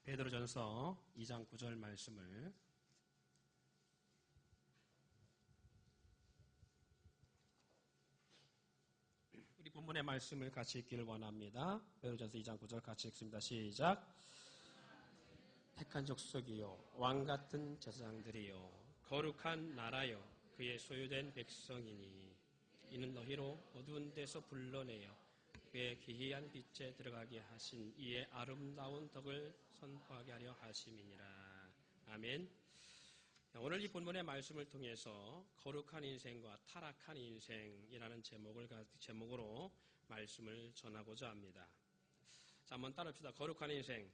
베드로전서 2장 9절 말씀을 우리 본문의 말씀을 같이 읽기를 원합니다. 베드로전서 2장 9절 같이 읽습니다. 시작. 택한 족속이요 왕같은 제사장들이요 거룩한 나라요 그의 소유된 백성이니 이는 너희로 어두운 데서 불러내어 그의 기이한 빛에 들어가게 하신 이의 아름다운 덕을 선포하게 하려 하심이니라. 아멘. 오늘 이 본문의 말씀을 통해서 거룩한 인생과 타락한 인생이라는 제목으로 말씀을 전하고자 합니다. 자, 한번 따라합시다. 거룩한 인생,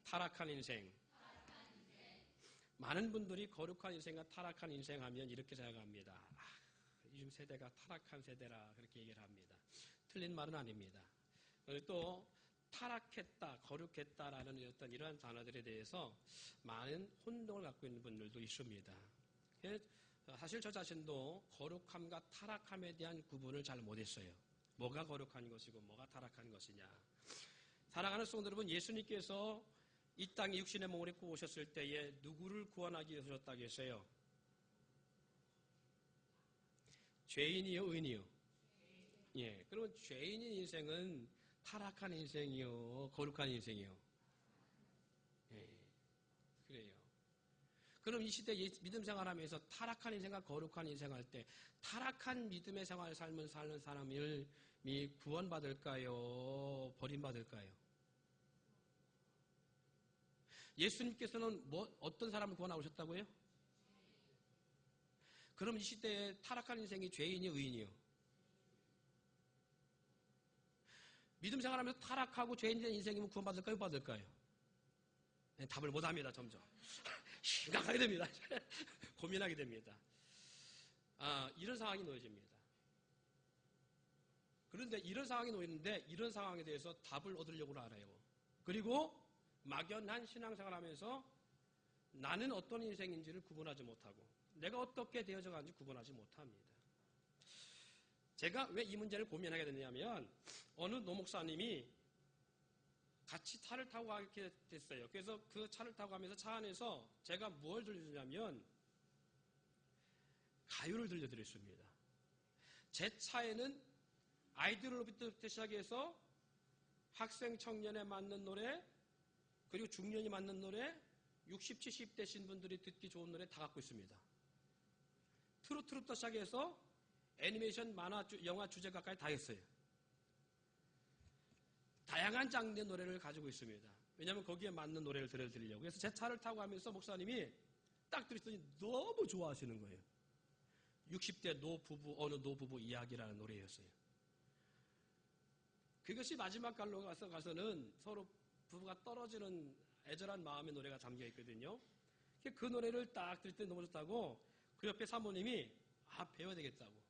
타락한 인생. 많은 분들이 거룩한 인생과 타락한 인생 하면 이렇게 생각합니다. 요즘 세대가 타락한 세대라 그렇게 얘기를 합니다. 틀린 말은 아닙니다. 그리고 또 타락했다, 거룩했다라는 어떤 이러한 단어들에 대해서 많은 혼동을 갖고 있는 분들도 있습니다. 사실 저 자신도 거룩함과 타락함에 대한 구분을 잘 못했어요. 뭐가 거룩한 것이고 뭐가 타락한 것이냐. 사랑하는 성도 여러분, 예수님께서 이 땅에 육신의 몸을 입고 오셨을 때에 누구를 구원하기 위해서 오셨다고 했어요? 죄인이요, 의인이요? 예. 그러면 죄인인 인생은 타락한 인생이요, 거룩한 인생이요? 예. 그래요. 그럼 이 시대에 믿음 생활하면서 타락한 인생과 거룩한 인생 할 때 타락한 믿음의 생활 삶을 사는 사람이 구원받을까요? 버림받을까요? 예수님께서는 어떤 사람을 구원하고 오셨다고요? 그럼 이 시대에 타락한 인생이 죄인이요, 의인이요? 믿음 생활하면서 타락하고 죄인된 인생이면 구원받을까요, 받을까요? 네, 답을 못합니다, 점점. 심각하게 됩니다. 고민하게 됩니다. 이런 상황이 놓여집니다. 그런데 이런 상황이 놓이는데 이런 상황에 대해서 답을 얻으려고 알아요. 그리고 막연한 신앙생활 하면서 나는 어떤 인생인지를 구분하지 못하고 내가 어떻게 되어져 가는지 구분하지 못합니다. 제가 왜 이 문제를 고민하게 됐냐면 어느 노목사님이 같이 차를 타고 가게 됐어요. 그래서 그 차를 타고 가면서 차 안에서 제가 뭘 들려주냐면 가요를 들려드렸습니다. 제 차에는 아이들로부터 시작해서 학생, 청년에 맞는 노래, 그리고 중년이 맞는 노래, 60, 70 되신 분들이 듣기 좋은 노래 다 갖고 있습니다. 트로트부터 시작해서 애니메이션, 만화, 영화 주제가까지 다 했어요. 다양한 장르의 노래를 가지고 있습니다. 왜냐하면 거기에 맞는 노래를 들려드리려고. 그래서 제 차를 타고 가면서 목사님이 딱 들었더니 너무 좋아하시는 거예요. 60대 어느 노부부 이야기라는 노래였어요. 그것이 마지막 갈로 가서는 서로 부부가 떨어지는 애절한 마음의 노래가 잠겨 있거든요. 그 노래를 딱 들을 때 너무 좋다고 그 옆에 사모님이 배워야 되겠다고.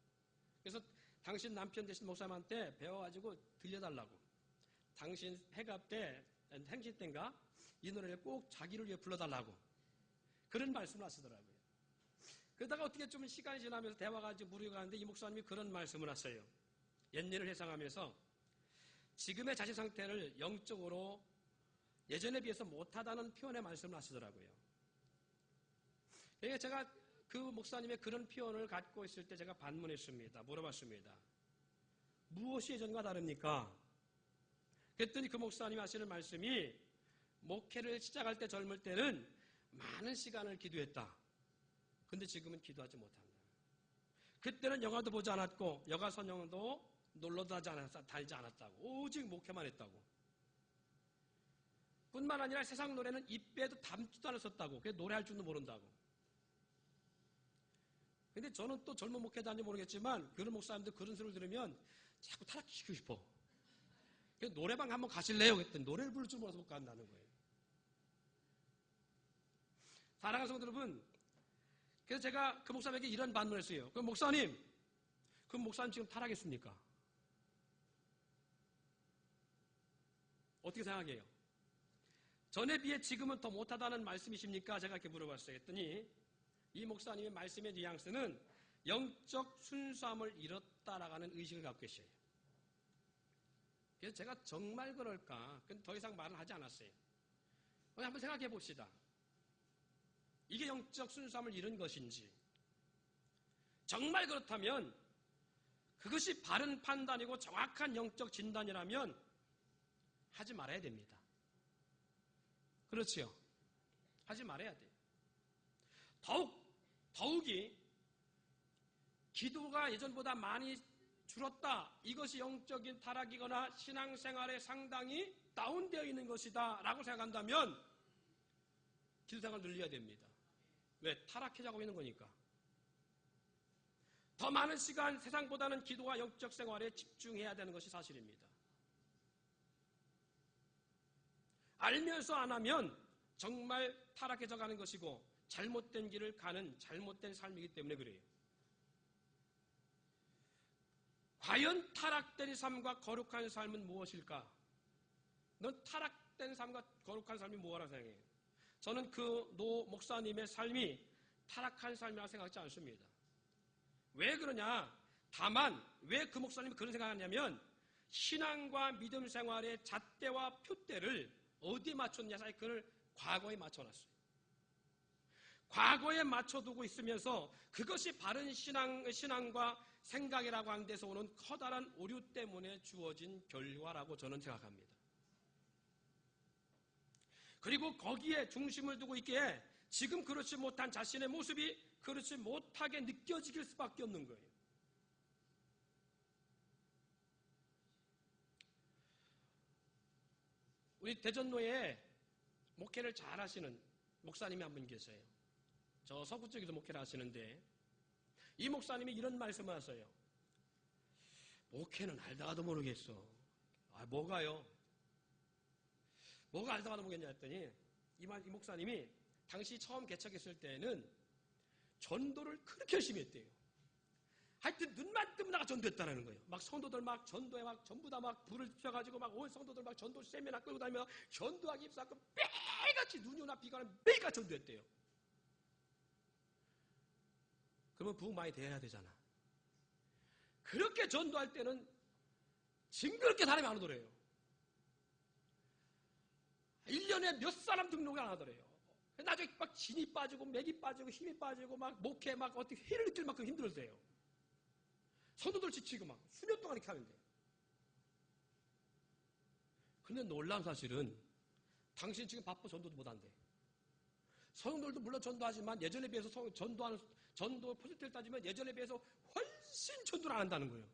그래서 당신 남편 되신 목사님한테 배워가지고 들려달라고. 당신 해갑 때, 행신 때인가 이 노래를 꼭 자기를 위해 불러달라고. 그런 말씀을 하시더라고요. 그러다가 어떻게 좀 시간이 지나면서 대화가 이제 무르익어가는데 이 목사님이 그런 말씀을 하세요. 옛일을 회상하면서 지금의 자신 상태를 영적으로 예전에 비해서 못하다는 표현의 말씀을 하시더라고요. 그러니까 제가 그 목사님의 그런 표현을 갖고 있을 때 제가 반문했습니다. 물어봤습니다. 무엇이 예전과 다릅니까? 그랬더니 그 목사님이 하시는 말씀이 목회를 시작할 때 젊을 때는 많은 시간을 기도했다. 근데 지금은 기도하지 못한다. 그때는 영화도 보지 않았고 여가 선영도 놀러도 다니지 않았다고. 오직 목회만 했다고. 뿐만 아니라 세상 노래는 입에도 담지도 않았었다고. 그래서 노래할 줄도 모른다고. 근데 저는 또 젊은 목회자인지 모르겠지만 그런 목사님들 그런 소리를 들으면 자꾸 타락시키고 싶어. 그래서 노래방 한번 가실래요? 그랬더니 노래를 부를 줄 몰라서 못 간다는 거예요. 사랑하는 성도 여러분, 그래서 제가 그 목사님에게 이런 반문을 했어요. 그 목사님 지금 타락했습니까? 어떻게 생각해요? 전에 비해 지금은 더 못하다는 말씀이십니까? 제가 이렇게 물어봤어요. 했더니 이 목사님의 말씀의 뉘앙스는 영적 순수함을 잃었다라는 의식을 갖고 계셔요. 그래서 제가 정말 그럴까? 근데 더 이상 말을 하지 않았어요. 한번 생각해 봅시다. 이게 영적 순수함을 잃은 것인지, 정말 그렇다면 그것이 바른 판단이고 정확한 영적 진단이라면 하지 말아야 됩니다. 그렇지요? 하지 말아야 돼요. 더욱이 기도가 예전보다 많이 줄었다. 이것이 영적인 타락이거나 신앙생활에 상당히 다운되어 있는 것이다 라고 생각한다면 기도생활을 늘려야 됩니다. 왜? 타락해가고 있는 거니까. 더 많은 시간 세상보다는 기도와 영적 생활에 집중해야 되는 것이 사실입니다. 알면서 안 하면 정말 타락해져 가는 것이고 잘못된 길을 가는 잘못된 삶이기 때문에 그래요. 과연 타락된 삶과 거룩한 삶은 무엇일까? 넌 타락된 삶과 거룩한 삶이 뭐라고 생각해요? 저는 그 노 목사님의 삶이 타락한 삶이라고 생각하지 않습니다. 왜 그러냐? 다만 왜 그 목사님이 그런 생각하냐면 신앙과 믿음 생활의 잣대와 표대를 어디에 맞췄냐? 그걸 과거에 맞춰놨어요. 과거에 맞춰두고 있으면서 그것이 바른 신앙과 생각이라고 하는 데서 오는 커다란 오류 때문에 주어진 결과라고 저는 생각합니다. 그리고 거기에 중심을 두고 있기에 지금 그렇지 못한 자신의 모습이 그렇지 못하게 느껴질 수밖에 없는 거예요. 우리 대전로에 목회를 잘 하시는 목사님이 한 분 계세요. 저 서구 쪽에서 목회를 하시는데 이 목사님이 이런 말씀을 하세요. 목회는 알다가도 모르겠어. 뭐가요? 뭐가 알다가도 모르겠냐 했더니 이 목사님이 당시 처음 개척했을 때는 전도를 그렇게 열심히 했대요. 하여튼 눈만 뜨면 나가 전도했다는 거예요. 막 성도들 막 전도에 막 전부 다 막 불을 펴가지고 막 온 성도들 막 전도 세미나 끌고 다니며 전도하기 입사하고 매일같이 눈이 오나 비가 오나 매일같이 전도했대요. 그러면 부흥 많이 돼야 되잖아. 그렇게 전도할 때는 징그럽게 사람이 안 오더래요. 1년에 몇 사람 등록이 안 하더래요. 나중에 막 진이 빠지고 맥이 빠지고 힘이 빠지고 막 목회 막 어떻게 해를 느낄 만큼 힘들었대요. 성도들 지치고 막 수년 동안 이렇게 하는데. 근데 놀라운 사실은 당신 지금 바빠 전도도 못한대. 성도들도 물론 전도하지만 예전에 비해서 전도 퍼센트를 따지면 예전에 비해서 훨씬 전도를 안 한다는 거예요.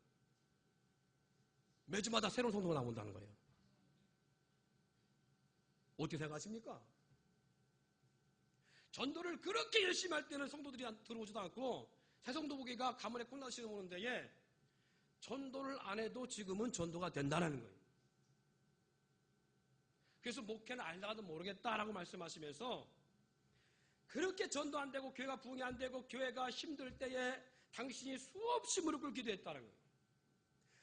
매주마다 새로운 성도가 나온다는 거예요. 어떻게 생각하십니까? 전도를 그렇게 열심히 할 때는 성도들이 들어오지도 않고 새성도 보기가 가문에 콩나시는 오는 데에 전도를 안 해도 지금은 전도가 된다는 거예요. 그래서 목회는 알다가도 모르겠다라고 말씀하시면서 그렇게 전도 안 되고 교회가 부흥이 안 되고 교회가 힘들 때에 당신이 수없이 무릎 꿇고 기도했다는 거예요.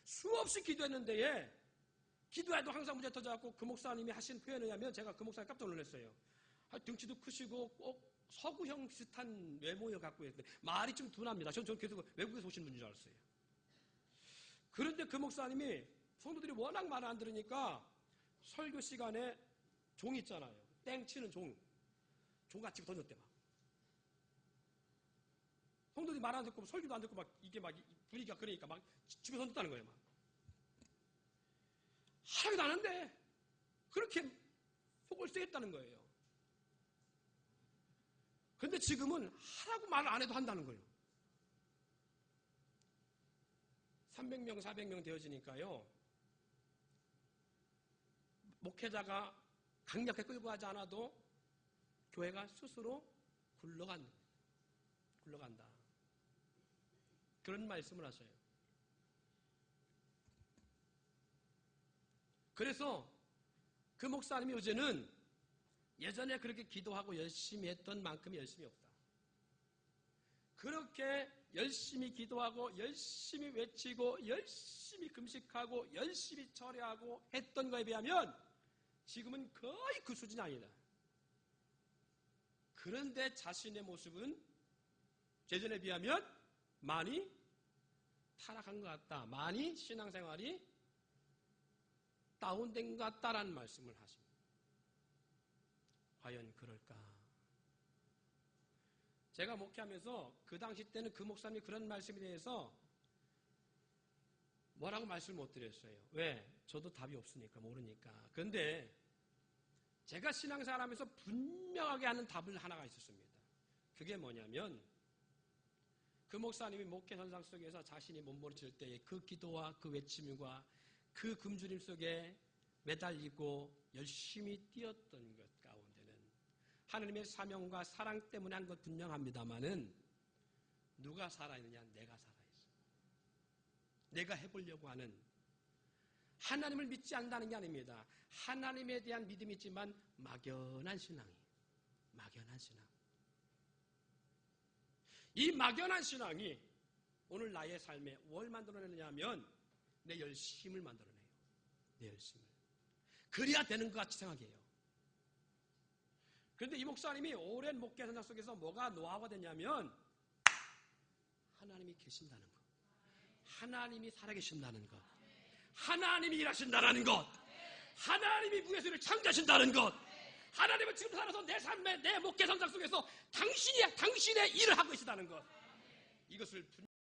수없이 기도했는데에 기도해도 항상 문제 터져갖고 그 목사님이 하신 표현에 의하면 제가 그 목사님 깜짝 놀랐어요. 등치도 크시고 꼭 서구형 비슷한 외모를 갖고 있는데 말이 좀 둔합니다. 저는 계속 외국에서 오신 분인 줄 알았어요. 그런데 그 목사님이 성도들이 워낙 말을 안 들으니까 설교 시간에 종 있잖아요. 땡 치는 종 같이 던졌대 막. 성도들이 말 안 듣고 설교도 안 듣고 막 이게 막 분위기가 그러니까 막 집에 던졌다는 거예요. 막. 하나도 안 한대. 그렇게 속을 쓰겠다는 거예요. 그런데 지금은 하라고 말을 안 해도 한다는 거예요. 300명, 400명 되어지니까요. 목회자가 강력하게 끌고 가지 않아도 교회가 스스로 굴러간다. 그런 말씀을 하셔요. 그래서 그 목사님이 요새는 예전에 그렇게 기도하고 열심히 했던 만큼 열심히 없다. 그렇게 열심히 기도하고 열심히 외치고 열심히 금식하고 열심히 철회하고 했던 거에 비하면 지금은 거의 그 수준이 아니다. 그런데 자신의 모습은 예전에 비하면 많이 타락한 것 같다. 많이 신앙생활이 다운된 것 같다라는 말씀을 하십니다. 과연 그럴까? 제가 목회하면서 그 당시 때는 그 목사님이 그런 말씀에 대해서 뭐라고 말씀을 못 드렸어요. 왜? 저도 답이 없으니까, 모르니까. 그런데 제가 신앙생활 하면서 분명하게 하는 답을 하나가 있었습니다. 그게 뭐냐면 그 목사님이 목회 현상 속에서 자신이 몸부림칠 때의 그 기도와 그 외침과 그 굶주림 속에 매달리고 열심히 뛰었던 것 가운데는 하나님의 사명과 사랑 때문에 한 것 분명합니다마는 누가 살아있느냐? 내가 살아있어. 내가 해보려고 하는, 하나님을 믿지 않는다는 게 아닙니다. 하나님에 대한 믿음이 있지만 막연한 신앙이, 막연한 신앙. 이 막연한 신앙이 오늘 나의 삶에 뭘 만들어내느냐면 내 열심을 만들어내요. 내 열심을. 그래야 되는 것 같이 생각해요. 그런데 이 목사님이 오랜 목회 현장 속에서 뭐가 노하우가 됐냐면 하나님이 계신다는 것, 하나님이 살아계신다는 것, 하나님이 일하신다는 것, 하나님이 무에서를 창조하신다는 것, 하나님은 지금 살아서 내 삶의 내 목회 현장 속에서 당신의 일을 하고 계시다는 것, 이것을